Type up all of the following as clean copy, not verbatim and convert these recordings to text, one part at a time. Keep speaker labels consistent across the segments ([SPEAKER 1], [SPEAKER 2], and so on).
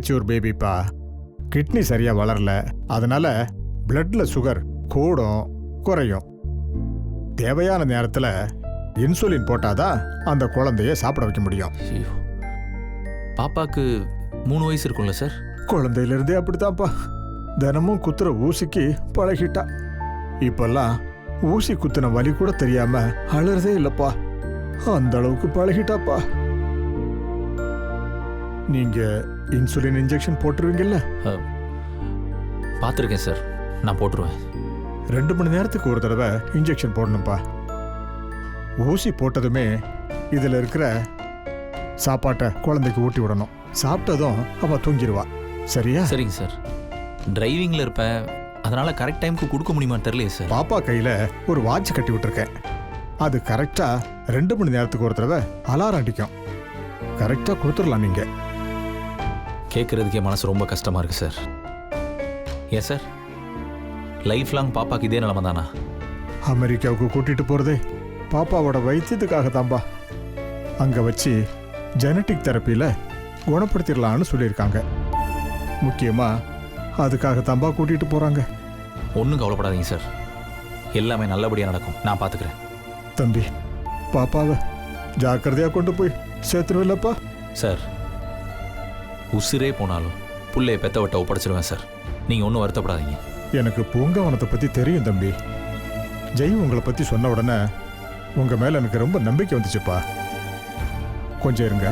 [SPEAKER 1] Premature பேபிப்பா. Kidney சரியா வளரல, அதனால பிளட்ல சுகர் கூடும் குறையும். தேவையான நேரத்தில் இன்சுலின் போட்டாதான் அந்த குழந்தைய சாப்பிட வைக்க முடியும்.
[SPEAKER 2] ஐயோ, பாப்பாக்கு 3 வயசு இருக்கும்ல சார்?
[SPEAKER 1] குழந்தையிலிருந்தே அப்படித்தான்ப்பா. தினமும் குத்துற ஊசிக்கு பழகிட்டா. இப்பெல்லாம் ஊசி குத்துன வலி கூட தெரியாம அழுறதே இல்லப்பா. அந்த அளவுக்கு பழகிட்டாப்பா. நீங்க இன்சுலின் இன்ஜெக்ஷன் போட்டுருவீங்கல்ல?
[SPEAKER 2] பார்த்துருக்கேன் சார், நான் போட்டுருவேன்.
[SPEAKER 1] 2 மணி நேரத்துக்கு ஒரு தடவை இன்ஜெக்ஷன் போடணும்ப்பா. ஊசி போட்டதுமே இதில் இருக்கிற சாப்பாட்டை குழந்தைக்கு ஊட்டி விடணும். சாப்பிட்டதும் அவன் தூங்கிடுவா. சரியா?
[SPEAKER 2] சரிங்க சார். டிரைவிங்கில் இருப்பேன், அதனால கரெக்ட் டைமுக்கு கொடுக்க முடியுமான்னு தெரியலையே சார்.
[SPEAKER 1] பாப்பா கையில் ஒரு வாட்ச் கட்டி விட்டுருக்கேன். அது கரெக்டாக 2 மணி நேரத்துக்கு ஒரு தடவை அலாரம் அடிக்கும். கரெக்டாக கொடுத்துடலாம். நீங்கள்
[SPEAKER 2] கேட்குறதுக்கே மனசு ரொம்ப கஷ்டமாக இருக்குது சார். ஏன் சார், லைஃப் லாங் பாப்பாக்கு இதே நிலமை தானா?
[SPEAKER 1] அமெரிக்காவுக்கு கூட்டிகிட்டு போகிறதே பாப்பாவோட வைத்தியத்துக்காக தான்பா. அங்கே வச்சு ஜெனட்டிக் தெரப்பியில் குணப்படுத்திடலான்னு சொல்லியிருக்காங்க. முக்கியமாக அதுக்காக தான்பா கூட்டிகிட்டு போகிறாங்க.
[SPEAKER 2] ஒன்றும் கவலைப்படாதீங்க சார், எல்லாமே நல்லபடியாக நடக்கும். நான் பார்த்துக்கிறேன்.
[SPEAKER 1] தம்பி, பாப்பாவை ஜாக்கிரதையாக கொண்டு போய் சேர்த்துருவில்லப்பா?
[SPEAKER 2] சார், உசிரே போனாலும் புள்ளைய பெத்தவட்ட ஒப்படைச்சிருவேன் சார். நீங்கள் ஒன்றும் வருத்தப்படாதீங்க.
[SPEAKER 1] எனக்கு பூங்காவனத்தை பற்றி தெரியும் தம்பி. ஜெய் உங்களை பற்றி சொன்ன உடனே உங்கள் மேலே எனக்கு ரொம்ப நம்பிக்கை வந்துச்சுப்பா. கொஞ்சம் இருங்க.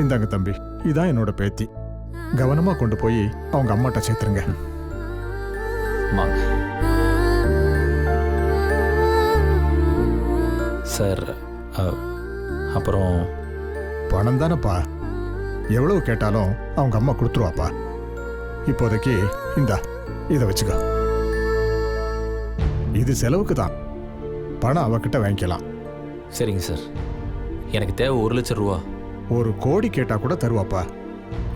[SPEAKER 1] இந்தாங்க தம்பி, இதான் என்னோட பேத்தி. கவனமா கொண்டு போய் அவங்க அம்மாட்ட சேர்த்துருங்க.
[SPEAKER 2] சார், அப்புறம்
[SPEAKER 1] பணம் தானப்பா, எவ்வளவு கேட்டாலும் அவங்க அம்மா கொடுத்துருவாப்பா. இப்போதைக்கு இந்தா இதை வச்சுக்கோ. இது செலவுக்கு தான். பணம் அவகிட்ட வாங்கிக்கலாம்.
[SPEAKER 2] சரிங்க சார், எனக்கு தேவை 1 லட்சம் ரூபா.
[SPEAKER 1] 1 கோடி கேட்டா கூட தருவாப்பா.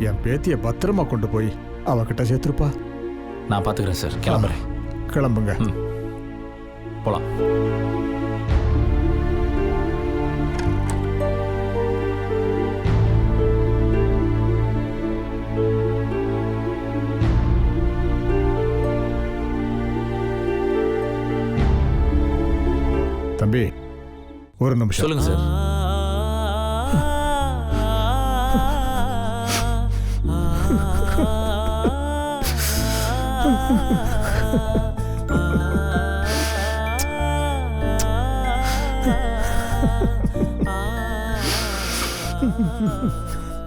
[SPEAKER 1] என் பேத்தியை பத்திரமா கொண்டு போய் அவகிட்ட சேர்த்துருப்பா.
[SPEAKER 2] நான் பார்த்துக்கிறேன் சார். கிளம்புறேன்.
[SPEAKER 1] கிளம்புங்க.
[SPEAKER 2] போலாம்.
[SPEAKER 1] தம்பி, ஒரு நிமிஷம்.
[SPEAKER 2] சொல்லுங்க சார்.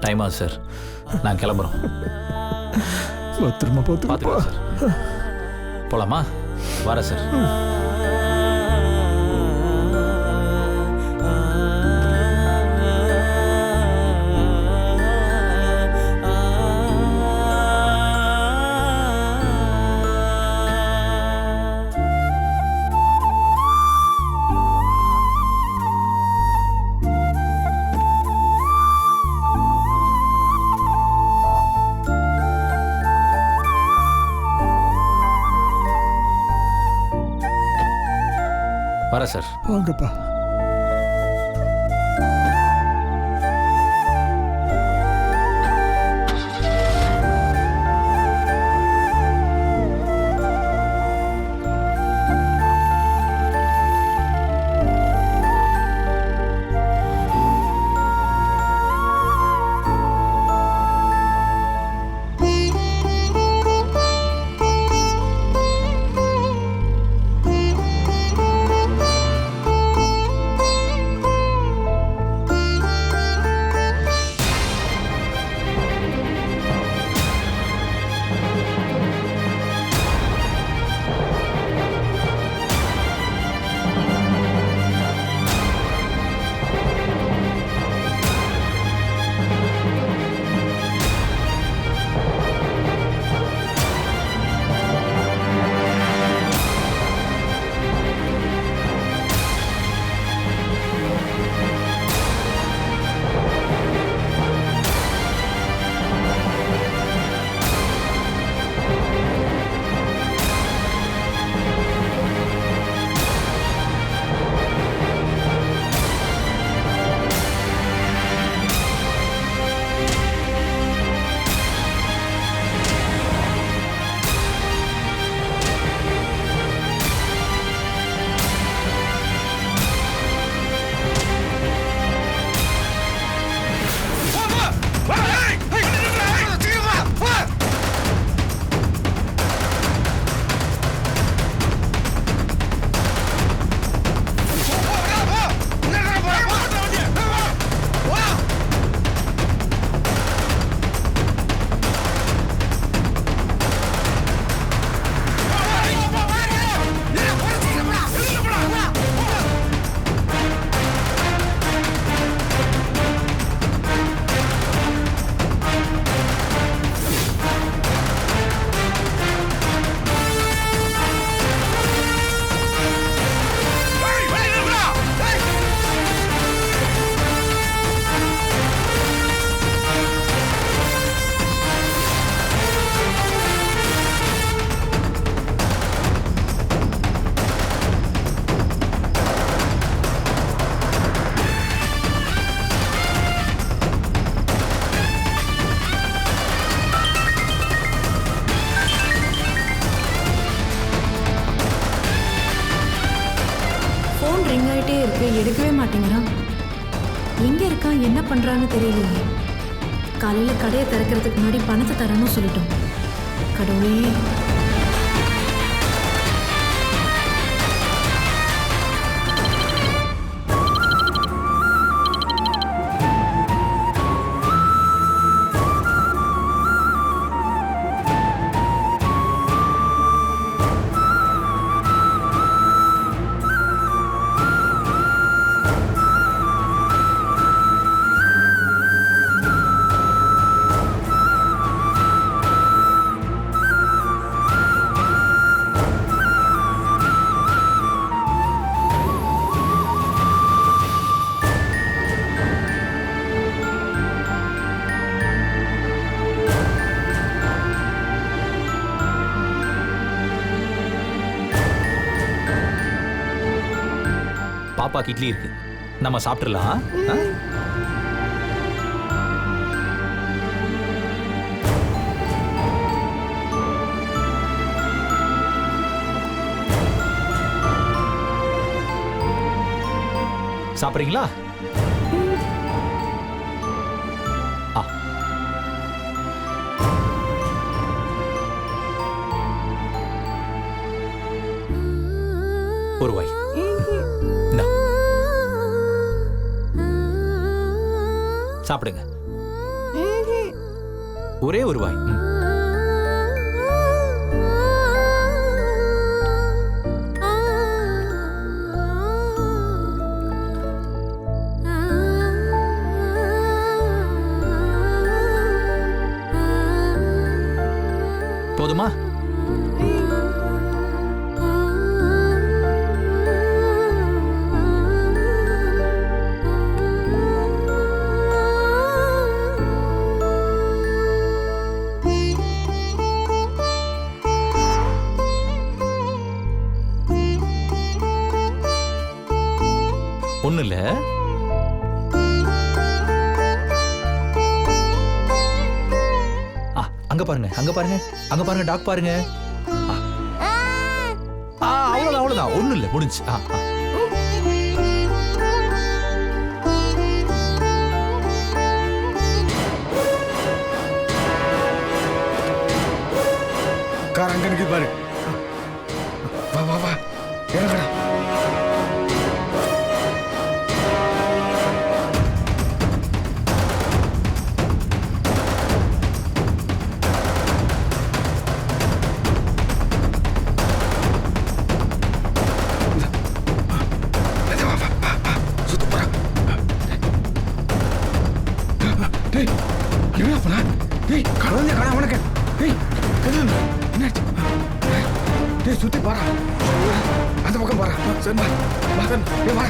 [SPEAKER 2] டைம் ஆகுது சார், நான் கிளம்புறோம்.
[SPEAKER 1] பத்திரமா பார்த்துக்கலாம்
[SPEAKER 2] சார். போலாமா? வரேன் சார். வரேன் சார்.
[SPEAKER 1] வாங்கப்பா.
[SPEAKER 3] ரிங் ஆயிட்டே இருக்கு, எடுக்கவே மாட்டேங்கிறான். எங்க இருக்கான், என்ன பண்றான்னு தெரியலையே. காலையில கடையை திறக்கிறதுக்கு முன்னாடி பணத்தை தரணும்னு சொல்லிட்டோம். கடவுளே.
[SPEAKER 2] பாப்பாக்கு இட்லி இருக்கு, நம்ம சாப்பிட்டுலாம். சாப்பிட்றீங்களா? ஒரு வாய். சாப்பிடுங்க. ஒரே ஒரு வாய். போதுமா? ஒண்ணு இல்ல. அங்க பாருங்க, அங்க பாருங்க, அங்க பாருங்க, டாக் பாருங்க. அவ்வளவுதான், அவ்வளவுதான், ஒண்ணு இல்ல, முடிஞ்சு.
[SPEAKER 4] கார் அங்க நிக்குது பாரு. வா வா வா, இறங்கடா. என்ன பண்ண? கடவுளே கடா உனக்கு. என்னாச்சு? சுத்தி பாரா, அந்த பக்கம் பாரா. சரி வா.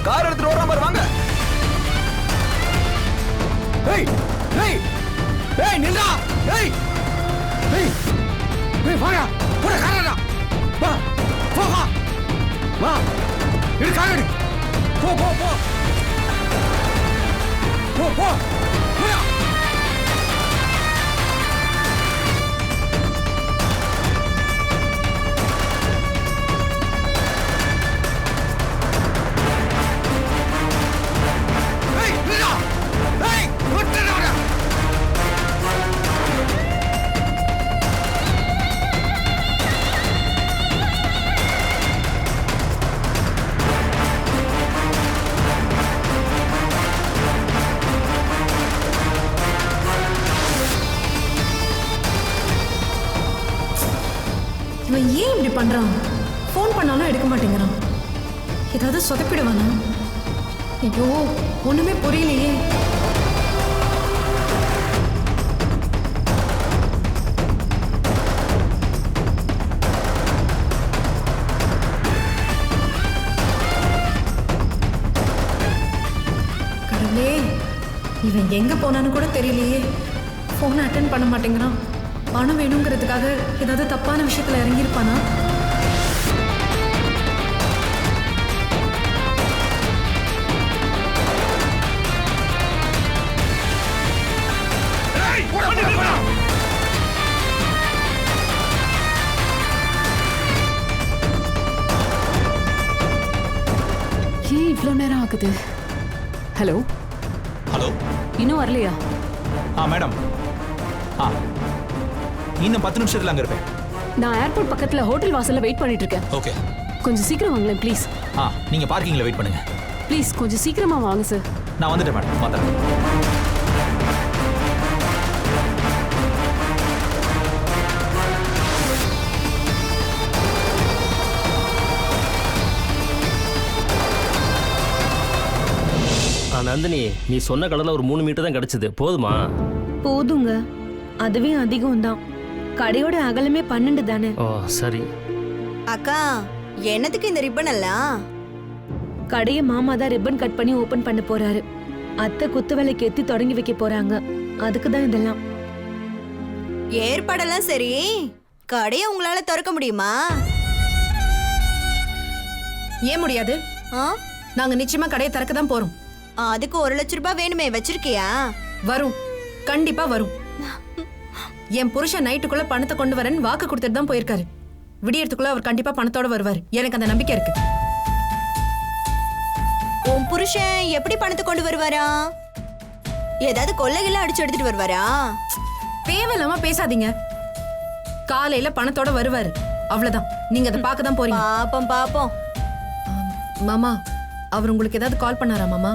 [SPEAKER 2] கார் எடுத்துட்டு ஓடுற மாதிரி வாங்க.
[SPEAKER 4] ஏய் ஏய் ஏய் நில்லா. ஏய் ஏய் ஏய் வாடா, போடா காரடா. வா வா வா வா, இரு காரடி. போ போ போ போ போ போடா.
[SPEAKER 3] இவன் ஏன் இப்படி பண்றான்? ஃபோன் பண்ணாலும் எடுக்க மாட்டேங்கிறான். ஏதாவது சொதப்பிடுவானா? ஐயோ, ஒண்ணுமே புரியலையே. எங்க போனான்னு கூட தெரியலையே. ஃபோன் அட்டென்ட் பண்ண மாட்டேங்கிறான். பணம் வேணுங்கிறதுக்காக ஏதாவது தப்பான விஷயத்துல இறங்கியிருப்பானா?
[SPEAKER 5] ஏன் இவ்வளோ நேரம் ஆகுது? Hello,
[SPEAKER 2] hello.
[SPEAKER 5] இன்னும் வரலையா?
[SPEAKER 2] மேடம். இன்னும் 10 நிமிஷத்துல அங்க இருப்பேன்.
[SPEAKER 5] நான் ஏர்போர்ட் பக்கத்துல ஹோட்டல் வாசல்ல வெயிட் பண்ணிட்டு இருக்கேன்.
[SPEAKER 2] ஓகே.
[SPEAKER 5] கொஞ்சம் சீக்கிரம் வாங்களேன் ப்ளீஸ்.
[SPEAKER 2] நீங்க பார்க்கிங்ல வெயிட் பண்ணுங்க.
[SPEAKER 5] ப்ளீஸ் கொஞ்சம் சீக்கிரமா வாங்க சார்.
[SPEAKER 2] நான் வந்துட்டேன் மேடம், வந்துடுறேன்.
[SPEAKER 6] நந்தினி, நீ சொன்ன கடலை ஒரு 3 மீட்டர் தான் கிடைச்சது, போதுமா?
[SPEAKER 3] போதுங்க, அதுவே அதிகம் தான். கடையோட அகலமே 12 தானே.
[SPEAKER 6] ஓ சரி.
[SPEAKER 7] அக்கா, என்னத்துக்கு இந்த ரிப்பன் எல்லாம்?
[SPEAKER 3] கடையை மாமா தான் ரிப்பன் கட் பண்ணி ஓபன் பண்ண போறாரு. அத்தை குத்து விலைக்கு ஏத்தி தொடங்கி வைக்க போறாங்க. அதுக்கு தான் இதெல்லாம்.
[SPEAKER 7] ஏற்பாடெல்லாம் சரி, கடையை உங்களால திறக்க முடியுமா?
[SPEAKER 3] ஏன் முடியாது? நாங்க நிச்சயமா கடையை திறக்க தான் போறோம்.
[SPEAKER 7] அதுக்கு 1 லட்சம் ரூபாய் வேணுமே, வச்சிருக்கியா?
[SPEAKER 3] வரும், கண்டிப்பா வரும். என் புருஷன் நைட்டுக்குள்ள பணத்தை கொண்டு வரேன்னு வாக்கு கொடுத்துட்டு தான் போயிருக்காரு. விடியறதுக்குள்ள அவர் கண்டிப்பா பணத்தோட வருவாரு. எனக்கு அந்த நம்பிக்கை இருக்கு.
[SPEAKER 7] உன் புருஷன் எப்படி பணத்தை கொண்டு வருவாரா? ஏதாவது கொள்ளைகள்லாம் அடிச்சு எடுத்துட்டு வருவாரா?
[SPEAKER 3] தேவையில்லாம பேசாதீங்க. காலையில பணத்தோட வருவாரு, அவ்வளவுதான். நீங்க அதை பார்க்க தான் போறீங்க.
[SPEAKER 7] பாப்போம் பாப்போம்.
[SPEAKER 3] மாமா, அவர் உங்களுக்கு ஏதாவது கால் பண்ணாரா மாமா?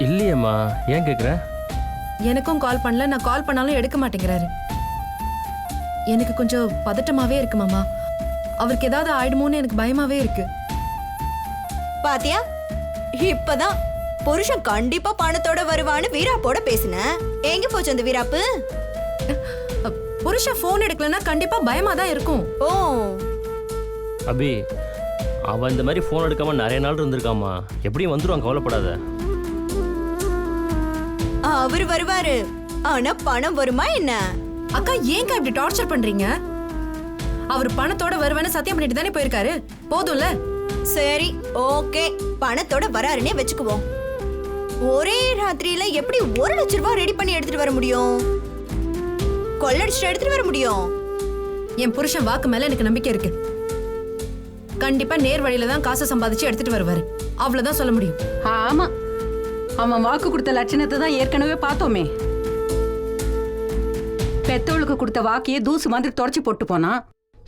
[SPEAKER 6] இல்லையேம்மா, ஏன் கேட்குற?
[SPEAKER 3] எனக்கும் கால் பண்ணல. நான் கால் பண்ணாலும் எடுக்க மாட்டேங்கிறாரு. எனக்கு கொஞ்சம் பதட்டமாவே இருக்கு மாமா. அவருக்கு ஏதாவது ஆயிடுமோன்னு எனக்கு பயமாவே இருக்கு.
[SPEAKER 7] பாத்தியா, இப்பதான் புருஷன் கண்டிப்பா பணத்தோட வருவான்னு வீராப்போட பேசின. எங்க போச்சு அந்த வீராப்பு?
[SPEAKER 3] புருஷன் போன் எடுக்கலன்னா கண்டிப்பா பயமா தான் இருக்கும்.
[SPEAKER 7] ஓ,
[SPEAKER 6] அபி, அவன் இந்த மாதிரி ஃபோன் எடுக்காம நிறைய நாள் இருந்திருக்காமா. எப்படியும் வந்துருவான், கவலைப்படாத.
[SPEAKER 7] அவர் வருவாரு, ஆனா பணம் வருமா என்ன?
[SPEAKER 3] அக்கா, ஏங்க இப்படி டார்ச்சர் பண்றீங்க? அவர் பணத்தோட வருவேன்னு சத்தியம் பண்ணிட்டு தானே போயிருக்காரு. போதும்ல?
[SPEAKER 7] சரி, ஓகே, பணத்தோட வராருன்னே வச்சுக்குவோம். ஒரே ராத்திரியில எப்படி 1 லட்சம் ரூபாய் ரெடி பண்ணி எடுத்துட்டு வர முடியும்? கொள்ளடிச்சுட்டு எடுத்துட்டு வர முடியும்?
[SPEAKER 3] என் புருஷன் வாக்கு மேல எனக்கு நம்பிக்கை இருக்கு. கண்டிப்பா நேர் வழியில தான் காசை சம்பாதிச்சு எடுத்துட்டு வருவாரு. அவ்வளவுதான் சொல்ல முடியும்.
[SPEAKER 5] ஆமா, அவன் வாக்கு கொடுத்த லட்சணத்தை தான் ஏற்கனவே பார்த்தோமே. பெத்தவளுக்கு கொடுத்த வாக்கையே தூசு மாதிரி தொடச்சி போட்டு போனா,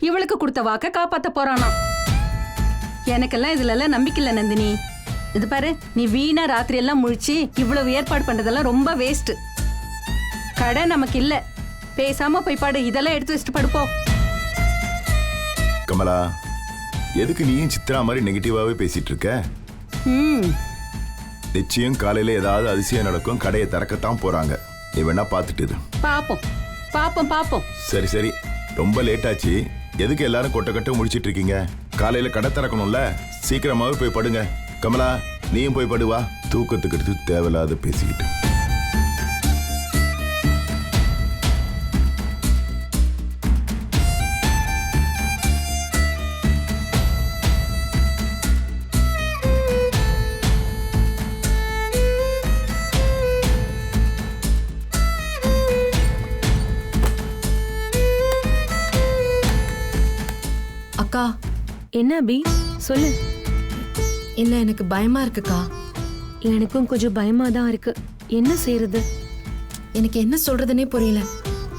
[SPEAKER 5] இவளுக்கு கொடுத்த வாக்கை காப்பாத்த போறானா? எனக்கெல்லாம் இதுல எல்லாம் நம்பிக்கை இல்லை நந்தினி. இது பாரு, நீ வீணா ராத்திரி எல்லாம் முழிச்சு இவ்வளவு ஏற்பாடு பண்றதெல்லாம் ரொம்ப வேஸ்ட். கடை நமக்கு இல்ல, பேசாம போய் பாடு. இதெல்லாம் எடுத்து வச்சுட்டு படுப்போ.
[SPEAKER 8] கமலா, எதுக்கு நீயும் சித்ரா மாதிரி நெகட்டிவாவே பேசிட்டு இருக்க? நிச்சயம் காலையில ஏதாவது அதிசயம் நடக்கும். கடையை திறக்கத்தான் போறாங்க. நீ வேணா பாத்துட்டு இரு.
[SPEAKER 5] பாப்போம் பாப்போம் பாப்போம்.
[SPEAKER 8] சரி சரி, ரொம்ப லேட் ஆச்சு. எதுக்கு எல்லாரும் கொட்ட கொட்ட முடிச்சிட்டு இருக்கீங்க? காலையில கடை திறக்கணும்ல, சீக்கிரமாவே போய் படுங்க. கமலா, நீயும் போய் படுவா. தூக்கத்துக்கு எடுத்து தேவையில்லாத பேசிக்கிட்டு.
[SPEAKER 3] அக்கா.
[SPEAKER 9] என்ன அபி, சொல்லு.
[SPEAKER 3] இல்ல, எனக்கு பயமா இருக்குக்கா.
[SPEAKER 9] எனக்கும் கொஞ்சம் பயமா தான் இருக்கு. என்ன செய்யறது?
[SPEAKER 3] எனக்கு என்ன சொல்றதுன்னே புரியல.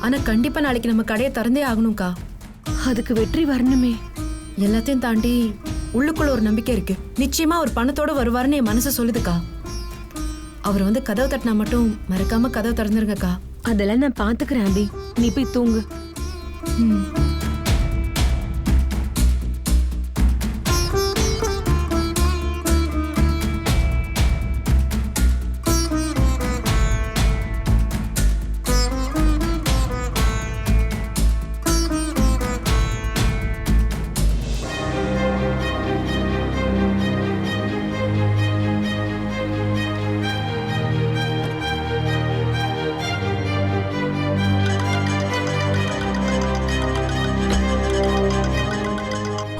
[SPEAKER 3] ஆனா கண்டிப்பா நாளைக்கு நம்ம கடையை திறந்தே ஆகணும்க்கா.
[SPEAKER 9] அதுக்கு வெற்றி வரணுமே.
[SPEAKER 3] எல்லாத்தையும் தாண்டி உள்ளுக்குள்ள ஒரு நம்பிக்கை இருக்கு. நிச்சயமா அவர் பணத்தோட வருவாருன்னு என் மனசு சொல்லுதுக்கா. அவர் வந்து கதவு தட்டினா மட்டும் மறக்காம கதவு திறந்துருங்கக்கா.
[SPEAKER 9] அதெல்லாம் நான் பாத்துக்கிறேன் அபி, நீ போய் தூங்கு.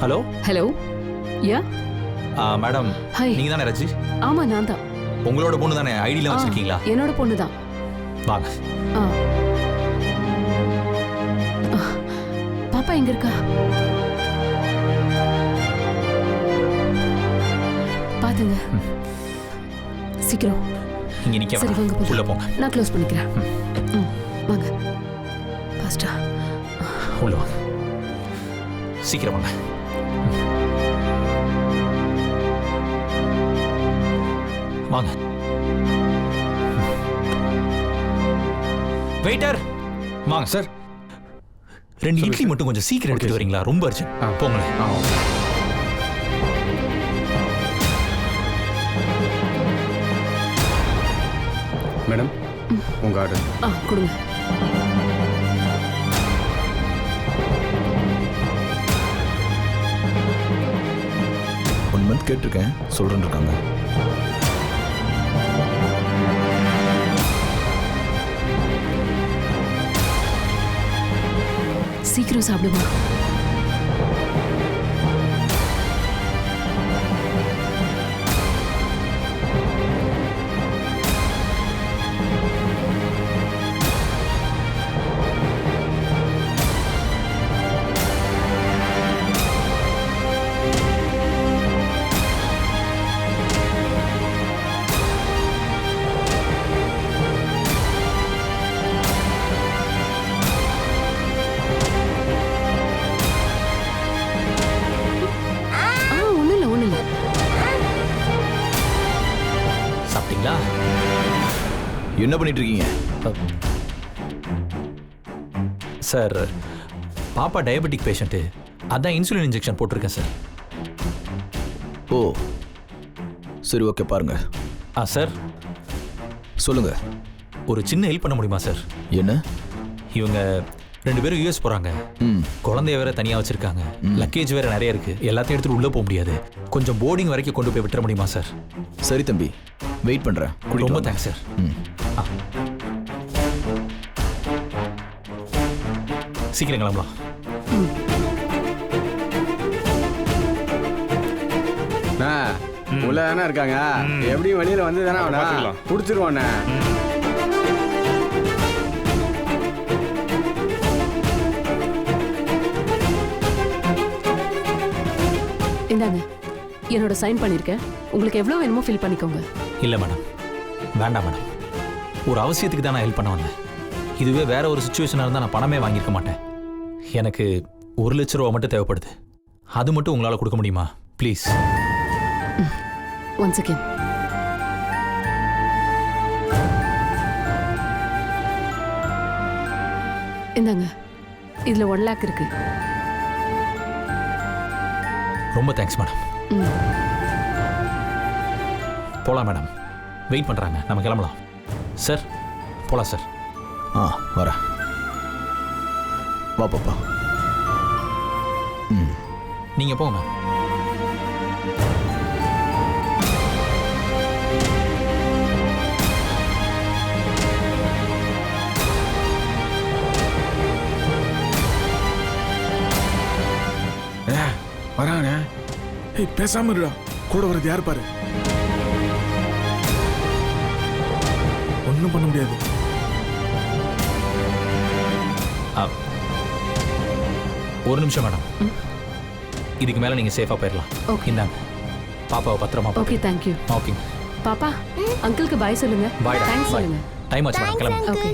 [SPEAKER 2] ஹலோ
[SPEAKER 10] ஹலோ யா
[SPEAKER 2] மேடம்
[SPEAKER 10] ஹாய்
[SPEAKER 2] நீங்க தானே ரஜி?
[SPEAKER 10] ஆமா நான் தான்.
[SPEAKER 2] உங்களோட பொண்ணு தானே? ஐடிலாம் வச்சிருக்கீங்களா?
[SPEAKER 10] என்னோட பொண்ணு தான்.
[SPEAKER 2] வாங்க.
[SPEAKER 10] பாப்பா எங்க இருக்கா? பாத்துங்க சீக்கிரம்.
[SPEAKER 2] இங்க நிக்க
[SPEAKER 10] சரி வாங்க
[SPEAKER 2] உள்ள போங்க.
[SPEAKER 10] நான் க்ளோஸ் பண்ணிக்கிறேன். வாங்க ஃபாஸ்டா
[SPEAKER 2] உள்ள வாங்க. சீக்கிரம் வாங்க. வாங்க. வெயிட்டர் வாங்க சார். 2 இட்லி மட்டும் கொஞ்சம் சீக்கிரம் எடுத்துட்டு வரீங்களா? ரொம்ப அர்ஜென்ட். போங்களேன்.
[SPEAKER 4] மேடம் உங்க ஆர்டர்.
[SPEAKER 10] கொடுங்க.
[SPEAKER 2] 1 மந்த் கேட்டிருக்கேன், சொல்றேன்னு இருக்காங்க.
[SPEAKER 10] சீக்கிரம் சாப்பிடுமா.
[SPEAKER 2] சாப்பிட்டீங்களா? என்ன பண்ணிட்டு இருக்கீங்க? சார் பாப்பா டயபெட்டிக் பேஷண்ட்டு, அதான் இன்சுலின் இன்ஜெக்ஷன் போட்டிருக்கேன் சார்.
[SPEAKER 11] ஓ சரி ஓகே பாருங்க.
[SPEAKER 2] சார்
[SPEAKER 11] சொல்லுங்க.
[SPEAKER 2] ஒரு சின்ன ஹெல்ப் பண்ண முடியுமா சார்?
[SPEAKER 11] என்ன?
[SPEAKER 2] இவங்க 2 பேரும் யூஎஸ் போறாங்க. குழந்தைய வேற தனியா வச்சிருக்காங்க. லக்கேஜ் வேற நிறைய இருக்கு. எல்லாத்தையும் எடுத்துட்டு உள்ள போக முடியாது. கொஞ்சம் போர்டிங் வரைக்கும் கொண்டு போய் விட்டுற முடியுமா சார்?
[SPEAKER 11] சரி தம்பி, வெயிட் பண்றேன்.
[SPEAKER 2] ரொம்ப தேங்க்ஸ் சார். சீக்கிரம் கிளம்பலாம்.
[SPEAKER 4] உள்ள தானே இருக்காங்க, எப்படியும் வெளியில வந்து தானே அவனை பிடிச்சிருவானே.
[SPEAKER 10] இந்தாங்க, என்னோட சைன் பண்ணிருக்கேன். உங்களுக்கு எவ்வளவு வேணுமோ ஃபில் பண்ணிக்கோங்க.
[SPEAKER 2] இல்ல மேடம், வேண்டாம் மேடம். ஒரு அவசியத்துக்கு தான் நான் ஹெல்ப் பண்ண வந்தேன். இதுவே வேற ஒரு சுச்சுவேஷனாக இருந்தால் நான் பணமே வாங்கியிருக்க மாட்டேன். எனக்கு 1 லட்ச ரூபா மட்டும் தேவைப்படுது. அது மட்டும் உங்களால் கொடுக்க முடியுமா ப்ளீஸ்?
[SPEAKER 10] One second. இந்தாங்க, இதுல 1 லேக் இருக்கு.
[SPEAKER 2] ரொம்ப தேங்க்ஸ் மேடம். போலாம் மேடம், வெயிட் பண்ணுறாங்க. நம்ம கிளம்பலாம் சார். போலாம் சார்.
[SPEAKER 11] வர வா பாப்பா.
[SPEAKER 2] நீங்கள் போங்க.
[SPEAKER 12] வரானே. ஏய் பேசாம இருடா. கூட வரது யார் பாரு. ஒன்றும் பண்ண முடியாது.
[SPEAKER 2] ஒரு நிமிஷம் மேடம். இதுக்கு மேலே நீங்கள் சேஃபாக போயிடலாம்.
[SPEAKER 10] ஓகே.
[SPEAKER 2] இந்தாங்க, பாப்பாவை பத்திரமா.
[SPEAKER 10] Okay thank you.
[SPEAKER 2] ஓகே
[SPEAKER 10] பாப்பா, அங்கிளுக்கு பாய் சொல்லுங்க.
[SPEAKER 2] பாய்.
[SPEAKER 10] தேங்க்ஸ் சொல்லுங்க.
[SPEAKER 2] டைம் ஆச்சு மேடம், கிளம்புங்க.
[SPEAKER 10] ஓகே.